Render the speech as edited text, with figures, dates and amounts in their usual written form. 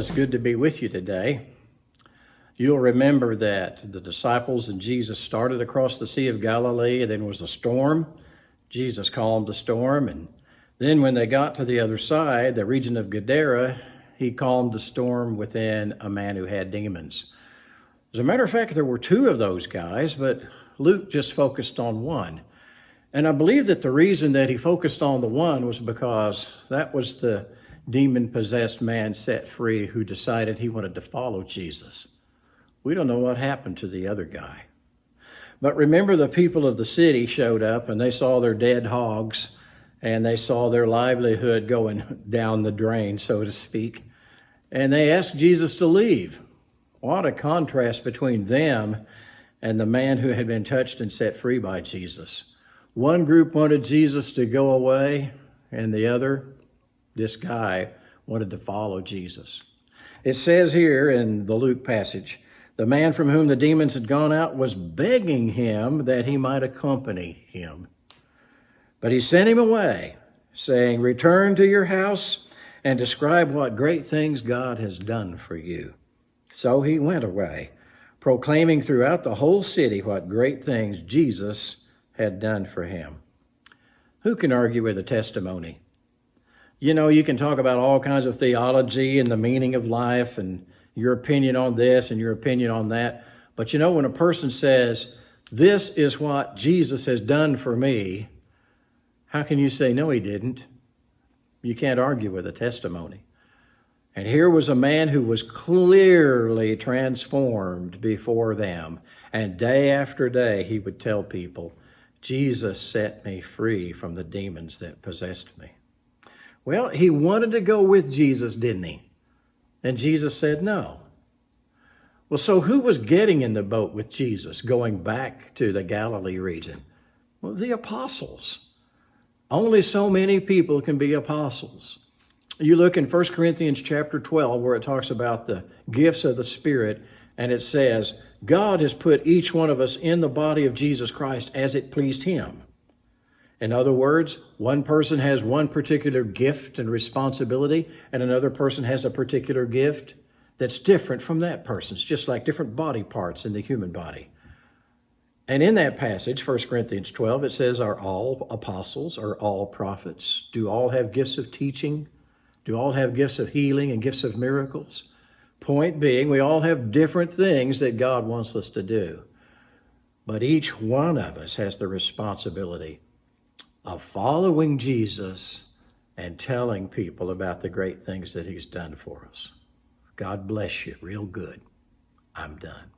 it's good to be with you today. You'll remember that the disciples and Jesus started across the Sea of Galilee, and then was a storm. Jesus calmed the storm, and then when they got to the other side, the region of Gadara, he calmed the storm within a man who had demons. As a matter of fact, there were two of those guys, but Luke just focused on one. And I believe that the reason that he focused on the one was because that was the demon-possessed man set free who decided he wanted to follow Jesus. We don't know what happened to the other guy. But remember, the people of the city showed up and they saw their dead hogs and they saw their livelihood going down the drain, so to speak. And they asked Jesus to leave. What a contrast between them and the man who had been touched and set free by Jesus. One group wanted Jesus to go away, and the other, this guy, wanted to follow Jesus. It says here in the Luke passage, the man from whom the demons had gone out was begging him that he might accompany him. But he sent him away, saying, "Return to your house and describe what great things God has done for you." So he went away, proclaiming throughout the whole city what great things Jesus had done for him. Who can argue with a testimony? You know, you can talk about all kinds of theology and the meaning of life and your opinion on this and your opinion on that. But you know, when a person says, "This is what Jesus has done for me," how can you say, "No, he didn't"? You can't argue with a testimony. And here was a man who was clearly transformed before them. And day after day, he would tell people, "Jesus set me free from the demons that possessed me." Well, he wanted to go with Jesus, didn't he? And Jesus said no. Well, so who was getting in the boat with Jesus going back to the Galilee region? Well, the apostles. Only so many people can be apostles. You look in 1 Corinthians chapter 12, where it talks about the gifts of the Spirit, and it says, God has put each one of us in the body of Jesus Christ as it pleased him. In other words, one person has one particular gift and responsibility, and another person has a particular gift that's different from that person's, just like different body parts in the human body. And in that passage, 1 Corinthians 12, it says, are all apostles, are all prophets? Do all have gifts of teaching? Do all have gifts of healing and gifts of miracles? Point being, we all have different things that God wants us to do. But each one of us has the responsibility of following Jesus and telling people about the great things that he's done for us. God bless you real good. I'm done.